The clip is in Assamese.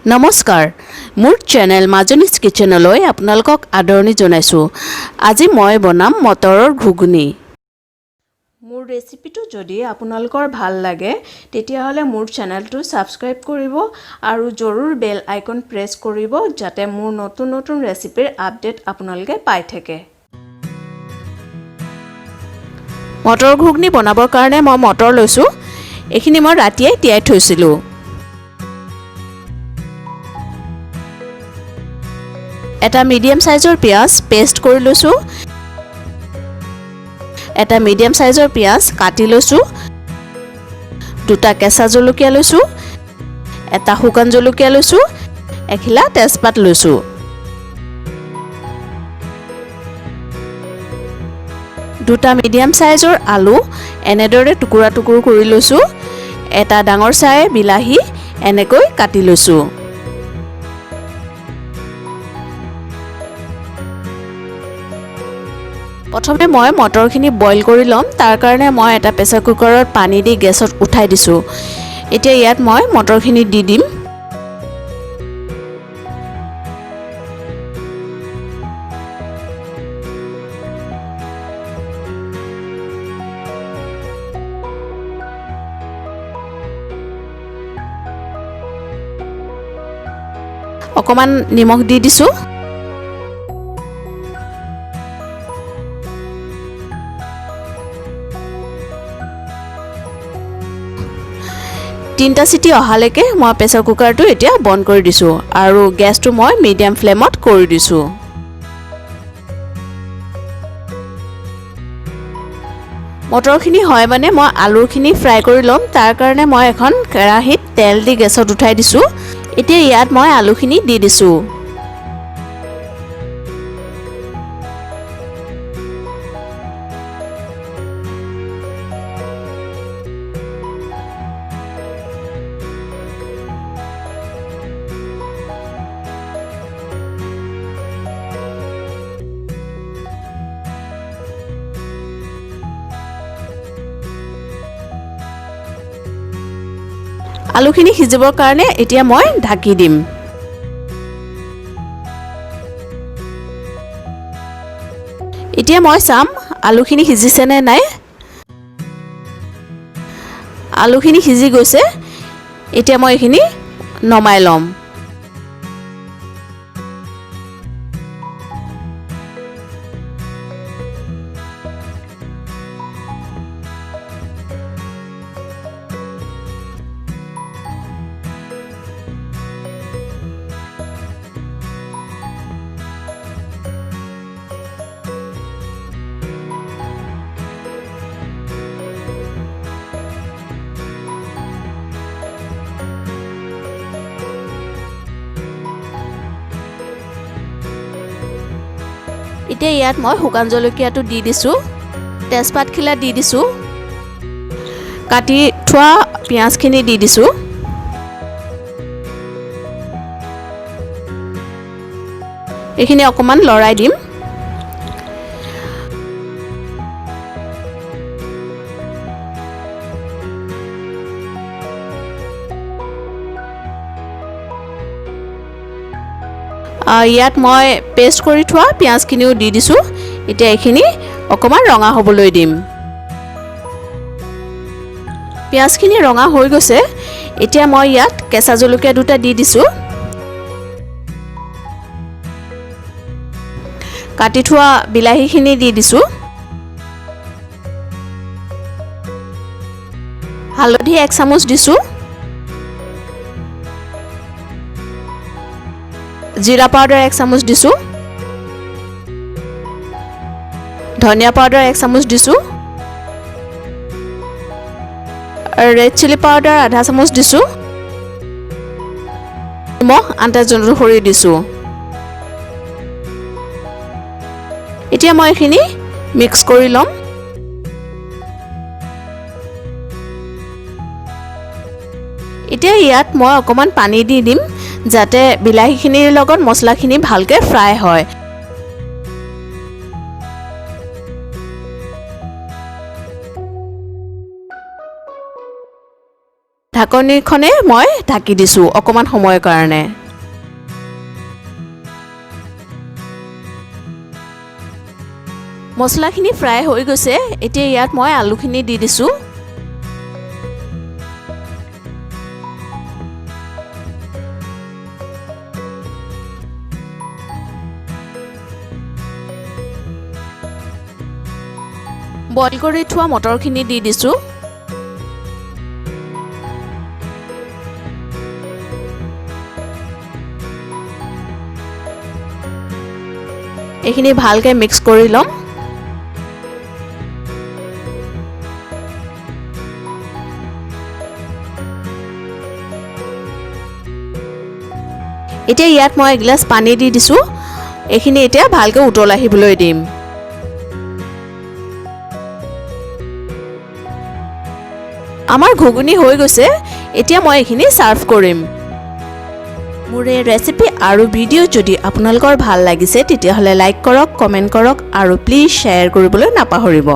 নমস্কাৰ মোৰ চেনেল মাজনীছ কিচেনলৈ আপোনালোকক আদৰণি জনাইছো। আজি মই বনাম মটৰৰ ঘুগুনি। মোৰ ৰেচিপিটো যদি আপোনালোকৰ ভাল লাগে তেতিয়াহলে মোৰ চেনেলটো সাবস্ক্ৰাইব কৰিব আৰু জৰুৰ বেল আইকন প্ৰেছ কৰিব যাতে মোৰ নতুন নতুন ৰেচিপিৰ আপডেট আপোনালোকে পাই থাকে। মটৰ ঘুগুনি বনাবৰ কাৰণে মই মটৰ লৈছো। এখিনি মই ৰাতিয়ে তিয়াই থৈছিলো। এটা মিডিয়াম সাইজৰ পিয়াজ পেষ্ট কৰি লৈছো। এটা মিডিয়াম সাইজৰ পিয়াজ কাটি লৈছো। দুটা কেঁচা জলকীয়া লৈছো। এটা শুকান জলকীয়া লৈছো। এখিলা তেজপাত লৈছো। দুটা মিডিয়াম সাইজৰ আলু এনেদৰে টুকুৰা টুকুৰ কৰি লৈছো। এটা ডাঙৰ চাই বিলাহী এনেকৈ কাটি লৈছো। প্ৰথমে মই মটৰখিনি বইল কৰি লম। তাৰ কাৰণে মই এটা প্ৰেছাৰ কুকাৰত পানী দি গেছত উঠাই দিছো। এতিয়া ইয়াত মই মটৰখিনি দি দিম। অকমান নিমখ দি দিছো। তিনটা সিটি অহালৈকে মই প্ৰেছাৰ কুকাৰটো এতিয়া বন্ধ কৰি দিছো আৰু গেছটো মই মিডিয়াম ফ্লেমত কৰি দিছো। মটৰখিনি হয় মানে মই আলুখিনি ফ্ৰাই কৰি লম। তাৰ কাৰণে মই এখন কেৰাহীত তেল দি গেছত উঠাই দিছো। এতিয়া ইয়াত মই আলুখিনি দি দিছো। আলুখিনি সিজিবৰ কাৰণে এতিয়া মই ঢাকি দিম। এতিয়া মই চাম আলুখিনি সিজিছে নে নাই। আলুখিনি সিজি গৈছে। এতিয়া মই এইখিনি নমাই লম। এতিয়া ইয়াত মই শুকান জলকীয়াটো দি দিছো। তেজপাত খিলা দি দিছো। কাটি থোৱা পিয়াজখিনি দি দিছো। এইখিনি অকমান লৰাই দিম। ইয়াত মই পেষ্ট কৰি থোৱা পিয়াজখিনিও দি দিছো। এতিয়া এইখিনি অকমান ৰঙা হ'বলৈ দিম। পিয়াজখিনি ৰঙা হৈ গৈছে। এতিয়া মই ইয়াত কেঁচা জলকীয়া দুটা দি দিছো। কাটি থোৱা বিলাহীখিনি দি দিছো। হালধি 1 চামুচ দিছো। জিৰা পাউডাৰ 1 চামুচ দিছো। ধনিয়া পাউডাৰ 1 চামুচ দিছো। ৰেড চিলি পাউডাৰ আধা চামুচ দিছো। নিমখ আন্দাজ অনুসৰি দিছো। এতিয়া মই এইখিনি মিক্স কৰি লম। এতিয়া ইয়াত মই অকমান পানী দি দিম যাতে বিলাহীখিনিৰ লগত মছলাখিনি ভালকে ফ্ৰাই হয়। ঢাকনিখনে মই ঢাকি দিছোঁ অকণমান সময়ৰ কাৰণে। মছলাখিনি ফ্ৰাই হৈ গৈছে। এতিয়া ইয়াত মই আলুখিনি দি দিছোঁ। বইল কৰি থোৱা মটৰখিনি দি দিছোঁ। এইখিনি ভালকৈ মিক্স কৰি ল'ম। এতিয়া ইয়াত মই এগিলাচ পানী দি দিছোঁ। এইখিনি এতিয়া ভালকৈ উতল আহিবলৈ দিম। আমাৰ ঘুগুনি হৈ গৈছে। এতিয়া মই এইখিনি ছাৰ্ভ কৰিম। মোৰ এই ৰেচিপি আৰু ভিডিঅ' যদি আপোনালোকৰ ভাল লাগিছে তেতিয়াহ'লে লাইক কৰক, কমেণ্ট কৰক আৰু প্লিজ শ্বেয়াৰ কৰিবলৈ নাপাহৰিব।